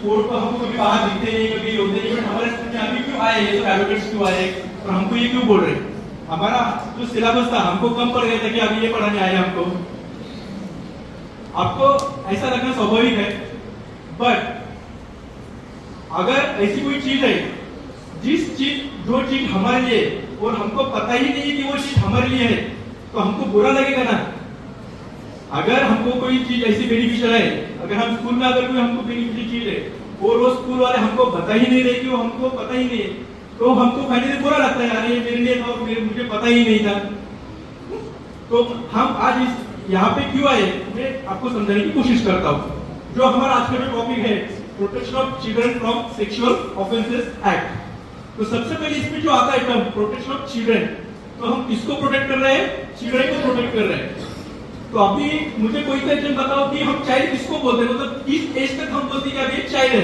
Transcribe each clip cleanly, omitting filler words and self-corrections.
Court को हमको कभी बाहर दिखते नहीं, कभी होते नहीं, बट हमारे स्कूल में अभी क्यों आए, ये सब एडवोकेट्स क्यों आए और हमको ये क्यों बोल रहे? हमारा जो सिलेबस था हमको कम पड़ गया था कि अभी ये पढ़ाने आए हमको। आपको ऐसा लगना स्वाभाविक है, बट अगर ऐसी कोई चीज है जो चीज हमारे लिए और हमको पता ही नहीं है कि वो चीज हमारे लिए है, तो हमको बुरा लगेगा ना। अगर हमको कोई चीज ऐसी बेनिफिशियल है, अगर हम स्कूल में अगर कोई हमको बेनिफिशियल चीज है और वो स्कूल वाले हमको बता ही नहीं रहे कि वो हमको पता ही नहीं है, तो हमको फाइनली बुरा लगता है, अरे मेरे लिए तो मुझे पता ही नहीं था। तो हम आज इस यहाँ पे क्यों आए, मैं आपको समझाने की कोशिश करता हूँ। जो हमारा आज का जो टॉपिक है, protection of children from sexual offences act. तो सबसे पहले इसमें जो आता है टर्म प्रोटेक्शन ऑफ चिल्ड्रन, तो हम किसको प्रोटेक्ट कर रहे हैं? चिल्ड्रन को प्रोटेक्ट कर रहे हैं। तो अभी मुझे कोई क्वेश्चन बताओ कि हम चाइल्ड किसको बोलते हैं, मतलब किस एज तक हम बोलते हैं कि अभी एक चाइल्ड है?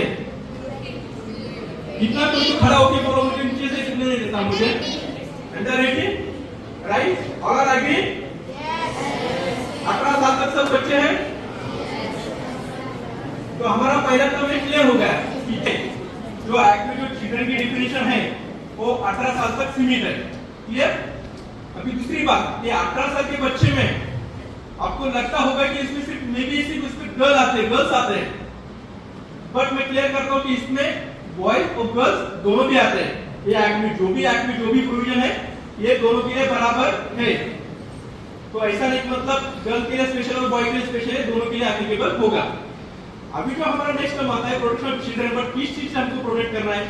कितना कोई तो खड़ा होकर बोलो मुझे, नीचे से कितने नहीं देता मुझे? Under 18, right? और आगे 18 साल तक सब बच्चे हैं। तो हमारा पहला टर्म क्लियर हो गया, ठीक है? जो एक्ट में जो चिल्ड्रन की डेफिनेशन है वो 18 साल तक सीमित है, क्लियर? अभी दूसरी बात, ये 18 साल के बच्चे में आपको लगता होगा कि इसमें सिर्फ मे बी सिर्फ उसमें गर्ल्स आते हैं, बट मैं क्लियर करता हूं कि इसमें बॉयज और गर्ल्स दोनों भी आते हैं। ये एक्ट में जो भी प्रोविजन है ये दोनों के लिए बराबर है। तो ऐसा नहीं मतलब गर्ल के लिए स्पेशल और बॉय के लिए स्पेशल है, दोनों के लिए एप्लीकेबल होगा। अभी जो हमारा नेक्स्ट टर्म आता है प्रोटेक्शन ऑफ चिल्ड्रन, बट किस चीज से हमको प्रोटेक्ट करना है?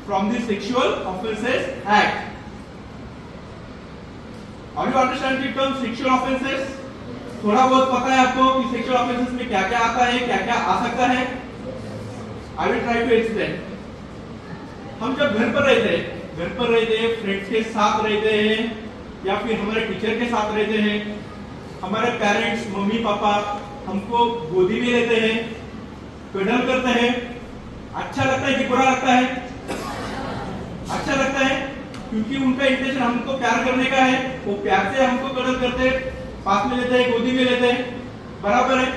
From the sexual offences act. Are you understand the term sexual offences? थोड़ा बहुत पता है आपको कि सेक्सुअल ऑफेंसेस में क्या क्या आता है, क्या क्या आ सकता है? I will try to explain. हम जब घर पर रहते हैं, फ्रेंड्स के साथ रहते हैं या फिर हमारे टीचर के साथ रहते हैं, हमारे पेरेंट्स मम्मी पापा हमको गोदी में लेते हैं, पेडल करते हैं, अच्छा लगता है कि बुरा लगता है? अच्छा लगता है, क्योंकि उनका इंटेंशन हमको प्यार करने का है, वो प्यार से हमको पेडल करते हैं, पास में लेते हैं, गोदी में लेते हैं, बराबर है।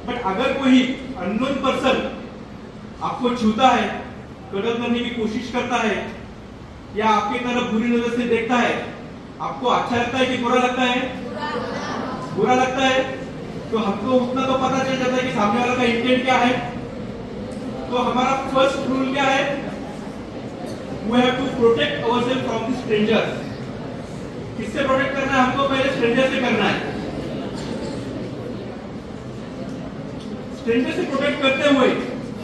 बट अगर कोई अननोन पर्सन आपको छूता है, पेडल करने की कोशिश करता है या आपकी तरफ बुरी नजर से देखता है, आपको अच्छा लगता है कि बुरा लगता है? बुरा लगता है। तो हमको उतना तो पता चल जाता है कि सामने वाला का इंटेंट क्या है। तो हमारा फर्स्ट रूल क्या है? We have to protect ourselves from the strangers. किससे प्रोटेक्ट करना है हमको? पहले स्ट्रेंजर से करना है। स्ट्रेंजर से प्रोटेक्ट करते हुए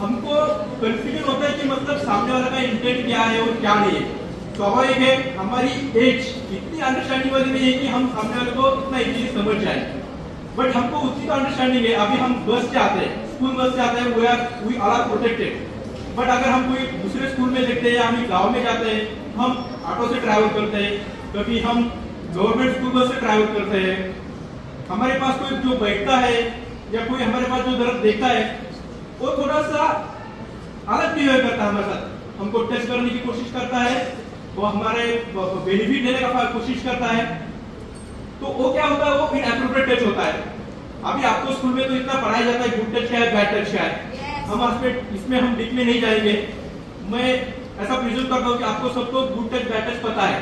हमको कंफ्यूजन होता है कि मतलब सामने वाला का इंटेंट क्या है और क्या नहीं है। स्वाभाविक है, हमारी एज इतनी अंडरस्टैंडिंग वाली नहीं है कि हम सामने वाले को इतना इजीली समझ जाए, बट हमको उतनी तो अंडरस्टैंडिंग है। अभी हम बस से आते हैं, स्कूल बस से आते हैं, वी आर प्रोटेक्टेड। बट अगर हम कोई दूसरे स्कूल में देखते हैं या हम गांव में जाते हैं, हम ऑटो से ट्रैवल करते हैं, कभी हम गवर्नमेंट स्कूल बस से ट्रैवल करते हैं, हमारे पास कोई जो बैठता है या कोई हमारे पास जो तरफ देखता है वो थोड़ा सा अलग बिहेव करता है हमारे साथ, हमको टेस्ट करने की कोशिश करता है, वो हमारे बेनिफिट देने का कोशिश करता है, तो वो क्या होता है? वो इनएप्रोप्रिएट टच होता है। अभी आपको स्कूल में तो इतना पढ़ाया जाता है गुड टच क्या है, बैड टच क्या है। हम इसमें हम डीप में नहीं जाएंगे। मैं ऐसा प्रिज्यूम करता हूँ कि आपको सबको गुड टच बैड टच पता है,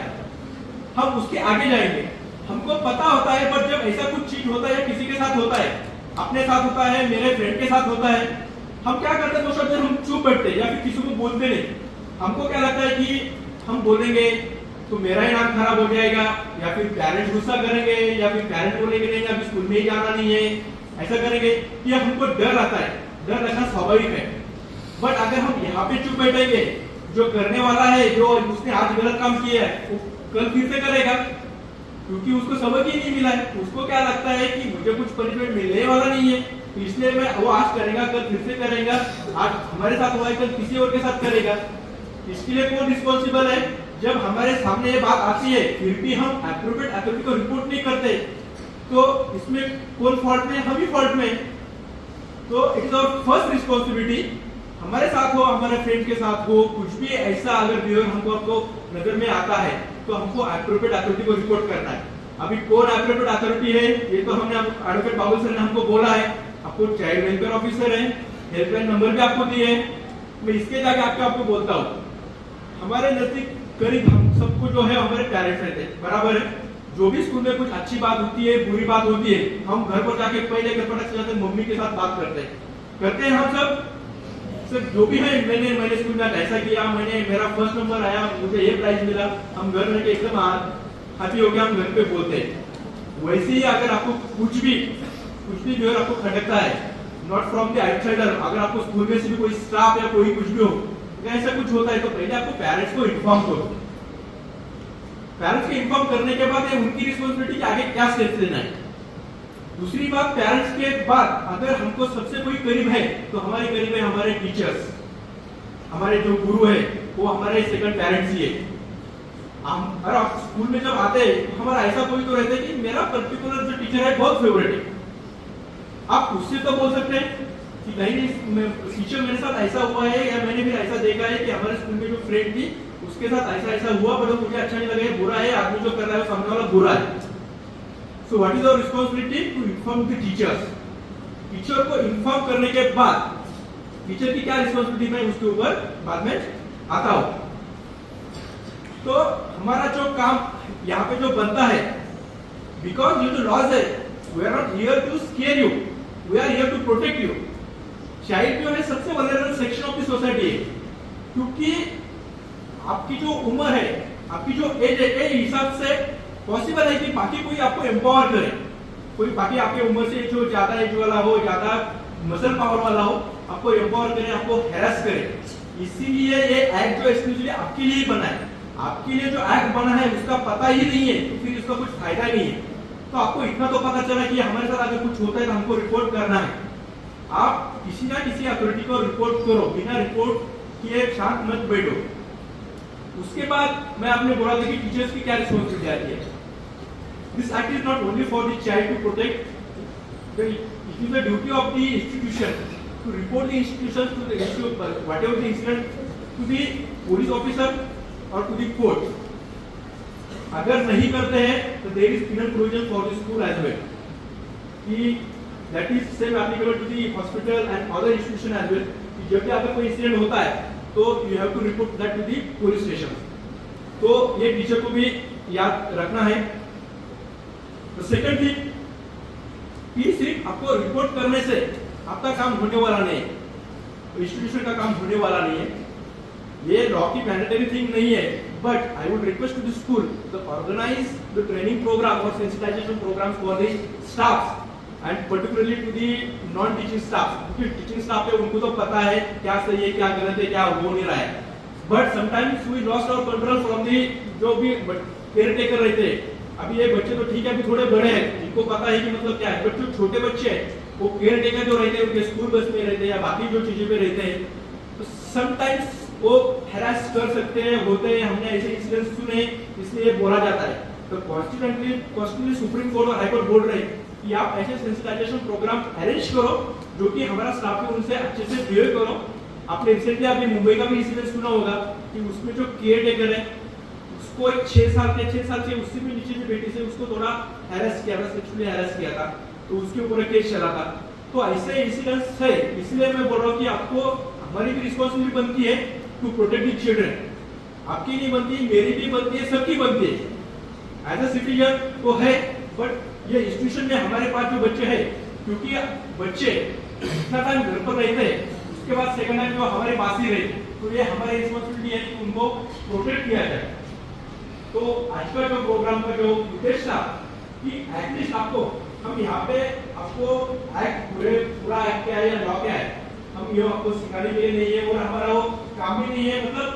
हम उसके आगे जाएंगे। हमको पता होता है, पर जब ऐसा कुछ चीज होता है या किसी के साथ होता है, अपने साथ होता है, मेरे फ्रेंड के साथ होता है, हम क्या करते हैं? तो हम चुप बैठते हैं या फिर किसी को बोलते नहीं। हमको क्या लगता है कि हम बोलेंगे तो मेरा ही नाम खराब हो जाएगा, या फिर पेरेंट्स गुस्सा करेंगे, या फिर पेरेंट्स बोलेंगे नहीं अभी स्कूल में ही जाना नहीं है, ऐसा करेंगे। कि हमको डर आता है, डर रखना स्वाभाविक है। बट अगर हम यहाँ पे चुप बैठेंगे, जो करने वाला है, जो उसने आज गलत काम किया है, वो कल फिर से करेगा, क्योंकि उसको समझ ही नहीं मिला है। उसको क्या लगता है कि मुझे कुछ पनिशमेंट मिलने वाला नहीं है, इसलिए मैं वो आज करेगा, कल फिर से करेगा, आज हमारे साथ हुआ है कल किसी और के साथ करेगा। इसके लिए कौन रिस्पॉन्सिबल है? जब हमारे सामने ये बात आती है फिर भी हम एप्रोप्रिएट अथॉरिटी को रिपोर्ट नहीं करते, तो इसमें कौन फॉल्ट में? हम ही फॉल्ट में। तो it is our first responsibility, हमारे साथ हो, हमारे फ्रेंड के साथ हो, कुछ भी ऐसा अगर बिहेवियर हमको आपको नजर में आता है तो हमको एप्रोप्रिएट अथॉरिटी को रिपोर्ट करना है। अभी कौन एप्रोप्रिएट अथॉरिटी है ये तो हमने एडवोकेट बाबू सर ने हमको बोला है। आपको चाइल्ड वेलफेयर ऑफिसर है, हेल्पलाइन नंबर भी आपको दिए, मैं इसके जाके आपको बोलता हूँ, हमारे नजदीक करीब हम सबको जो है हमारे पेरेंट्स रहते हैं, बराबर है। जो भी स्कूल में कुछ अच्छी बात होती है, बुरी बात होती है, हम घर पर जाके पहले घर पर जाते मम्मी के साथ बात करते हैं हम सब जो भी है, मैंने स्कूल में ऐसा किया, मेरा फर्स्ट नंबर आया, मुझे ये प्राइज मिला, हम घर में एकदम हैप्पी हो गया, हम घर पे बोलते हैं। वैसे ही अगर आपको कुछ भी जो है आपको खटकता है, नॉट फ्रॉम द आउटसाइडर, अगर आपको स्कूल में से भी कोई स्टाफ या कोई कुछ भी हो, ऐसा कुछ होता है, तो पहले आपको पेरेंट्स को इन्फॉर्म करो। पेरेंट्स को इन्फॉर्म करने के बाद उनकी रिस्पॉन्सिबिलिटी आगे क्या स्टेप्स लेना है। दूसरी बात, पेरेंट्स के बाद अगर हमको सबसे कोई करीब है तो हमारे करीब है हमारे टीचर्स, हमारे जो गुरु है वो हमारे सेकंड पेरेंट्स ही है। हम अगर आप स्कूल में जब आते हैं तो हमारा ऐसा कोई तो रहता है कि मेरा पर्टिकुलर जो टीचर है बहुत फेवरेट है। आप उससे तो बोल सकते हैं कि नहीं टीचर मेरे साथ ऐसा हुआ है, या मैंने भी ऐसा देखा है कि हमारे स्कूल में जो फ्रेंड थी उसके साथ ऐसा हुआ, बट मुझे अच्छा नहीं लगा, बुरा है, आदमी जो कर रहा है सामने वाला बुरा है। So what is our responsibility to inform the teachers. Teacher को इन्फॉर्म करने के बाद टीचर की क्या रिस्पांसिबिलिटी है उसके ऊपर बाद में आता हूं। तो हमारा जो काम यहाँ पे जो बनता है, बिकॉज ये जो लॉज है, we are not here to scare you, we are here to protect you. Child जो है सबसे vulnerable section of the society है, क्योंकि आपकी जो उम्र है, आपकी जो एज है, ए हिसाब से पॉसिबल है कि बाकी कोई आपको एम्पावर करे, कोई बाकी आपके उम्र से जो ज्यादा एज वाला हो, ज्यादा मसल पावर वाला हो, आपको एम्पावर करे, आपको हैरेस करे। इसीलिए ये एक्ट जो एक्सक्लूसिवली आपके लिए बना है। आपके लिए जो एक्ट बना है उसका पता ही नहीं है तो फिर इसका कुछ फायदा नहीं है। तो आपको इतना तो पता चला कि हमारे साथ अगर कुछ होता है तो हमको रिपोर्ट करना है। आप किसी ना किसी अथॉरिटी को रिपोर्ट करो, बिना रिपोर्ट किए शांत मत बैठो। उसके बाद मैं आपने बोला था कि टीचर्स की क्या रिस्पॉन्सिबिलिटी आती है। This act is not only for the child to protect, it is the duty of the institution to report the institution to the issue whatever the incident to the police officer और to the court. अगर नहीं करते हैं तो there is penal provision for the school as well, कि that is same applicable to the hospital and other institution as well. जब भी अगर कोई इंसिडेंट होता है तो you have to report that to the police station. तो ये टीचर को भी याद रखना है। तो सेकंड थिंग कि सिर्फ आपको रिपोर्ट करने से आपका काम होने वाला नहीं है, इंस्टीट्यूशन का काम होने वाला नहीं है। ये लॉ की मैंडेटरी थिंग नहीं है, but I would request to the school to organize the training program or sensitization programs for the staffs and particularly to the non teaching staff, क्योंकि टीचिंग स्टाफ है उनको तो पता है क्या सही है क्या गलत है क्या हो नहीं रहा है, but sometimes we lost our control from the जो भी केयर टेकर रहते हैं। अभी ये बच्चे तो ठीक है अभी थोड़े बड़े हैं, इनको पता है कि मतलब क्या है, बट जो छोटे बच्चे हैं वो केयर टेकर जो रहते हैं उनके स्कूल बस में रहते हैं या बाकी जो चीजों पे रहते हैं, तो समटाइम्स वो हैरेस कर सकते हैं, होते हैं। हमने ऐसे इंसिडेंट्स सुने, इसलिए बोला जाता है। तो कॉन्स्टिट्यूशनली सुप्रीम कोर्ट और हाई कोर्ट बोल रहे हैं कि आप ऐसे सेंसिटाइजेशन प्रोग्राम अरेंज करो जो कि हमारा स्टाफ है उनसे अच्छे से बिहेव करो। आपने रिसेंटली अभी मुंबई का भी इंसिडेंट सुना होगा कि उसमें जो केयर टेकर है उसको एक 6 साल से उससे भी नीचे की बेटी से उसको थोड़ा हैरेस किया था, सेक्सुअली हैरेस किया था, तो उसके ऊपर केस चला था। तो ऐसे इंसिडेंट्स है, इसलिए मैं बोल रहा हूँ कि आपको हमारी भी रिस्पॉन्सिबिलिटी बनती है टू प्रोटेक्ट द चिल्ड्रन। आपकी नहीं बनती, मेरी भी बनती है, सबकी बनती है। एज अ सिटीजन तो है, बट ये इंस्टीट्यूशन में हमारे पास जो बच्चे हैं, क्योंकि बच्चे इतना टाइम घर पर रहते हैं, उसके बाद सेकंड टाइम जो हमारे पास ही रहते, तो ये हमारी रिस्पॉन्सिबिलिटी है कि उनको प्रोटेक्ट किया जाए। तो आज का जो प्रोग्राम का जो उद्देश्य था कि एटलीस्ट आपको हम यहाँ पे आपको एक्ट पूरा एक्ट क्या है या लॉ क्या है हम ये आपको सिखाने के लिए नहीं है, और हमारा वो काम भी नहीं है, मतलब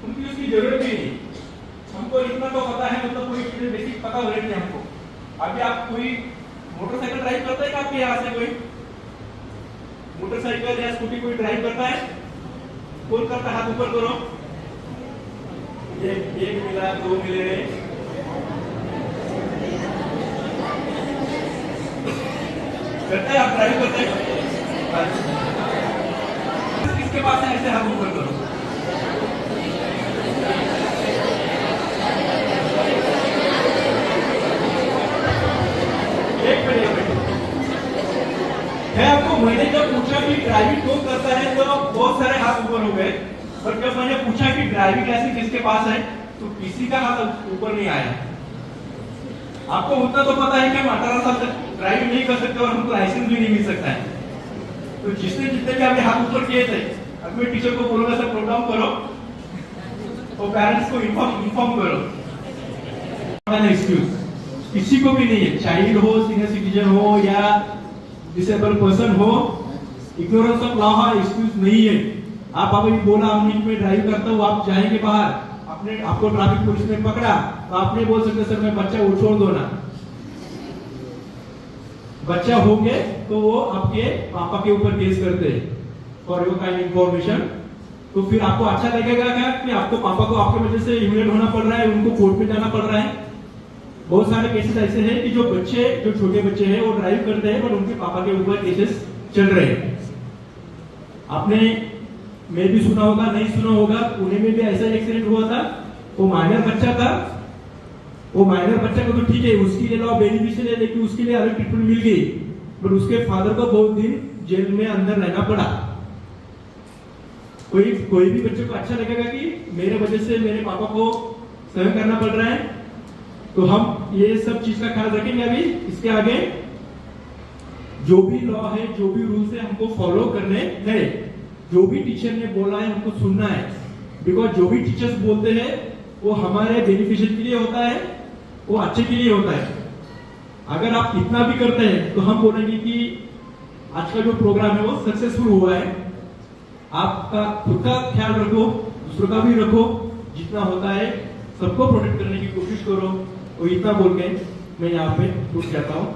उनकी उसकी जरूरत भी नहीं। हमको इतना तो पता है, मतलब कोई चीजें बेसिक पता हो रही है हमको। अभी आप कोई मोटरसाइकिल ड्राइव करता है क्या आपके यहाँ से? कोई मोटरसाइकिल या स्कूटी कोई ड्राइव करता है? कौन करता? हाथ ऊपर करो। एक मिला, 2 मिले, करता है? आप ड्राइव करते हैं? किसके पास है? ऐसे हाथ ऊपर करो। एक मिनट मैं आपको मैंने जब पूछा कि ड्राइविंग कौन करता है तो बहुत सारे हाथ हाथ ऊपर हो गए, पर जब मैंने पूछा कि ड्राइविंग लाइसेंस किसके पास है तो किसी का हाथ ऊपर नहीं आया। आपको उतना तो पता है कि हम 18 साल तक ड्राइविंग नहीं कर सकते और हमको लाइसेंस भी नहीं मिल सकता है। तो जितने भी अभी हाथ ऊपर किए थे, अब मैं टीचर को बोलूंगा सर प्रोग्राम करो और पेरेंट्स को इन्फॉर्म करो। एक्सक्यूज किसी को भी नहीं है, चाइल्ड हो, सीनियर सिटीजन हो या डिसेबल पर्सन हो, इग्नोरेंस ऑफ लॉ है, एक्सक्यूज नहीं है। आप अभी बोला हम में ड्राइव करता हूँ, आप जाएंगे बाहर, आपको ट्रैफिक पुलिस ने पकड़ा तो आप नहीं बोल सकते सर मैं बच्चा वो छोड़ दो ना। बच्चा होंगे तो वो आपके पापा के ऊपर केस करते हैं फॉर योर काइंड इंफॉर्मेशन। तो फिर आपको अच्छा लगेगा क्या कि आपको पापा को आपके वजह से ह्यूमिलेट होना पड़ रहा है, उनको कोर्ट में जाना पड़ रहा है। बहुत सारे केसेस ऐसे हैं कि जो छोटे बच्चे हैं वो ड्राइव करते हैं पर उनके पापा के ऊपर केसेस चल रहे हैं। आपने मैं भी सुना होगा, नहीं सुना होगा, पुणे में भी ऐसा एक्सीडेंट हुआ था। वो माइनर बच्चा था, वो माइनर बच्चा को तो ठीक है उसके लिए लॉ बेनिफिशियल है, लेकिन उसके लिए अलग ट्रीटमेंट मिल गई, पर उसके फादर को बहुत दिन जेल में अंदर रहना पड़ा। कोई भी बच्चे को अच्छा लगेगा कि मेरे वजह से मेरे पापा को सहन करना पड़ रहा है। तो हम ये सब चीज का ख्याल रखेंगे। अभी इसके आगे जो भी लॉ है, जो भी रूल्स है, हमको फॉलो करने हैं। जो भी टीचर ने बोला है हमको सुनना है, बिकॉज जो भी टीचर्स बोलते हैं वो हमारे बेनिफिशियल के लिए होता है, वो अच्छे के लिए होता है। अगर आप इतना भी करते हैं तो हम बोलेंगे कि आज का जो प्रोग्राम है वो सक्सेसफुल हुआ है। आपका खुद का ख्याल रखो, दूसरों का भी रखो, जितना होता है सबको प्रोटेक्ट करने की कोशिश करो। और इतना बोल के मैं यहाँ पे रुक जाता हूँ।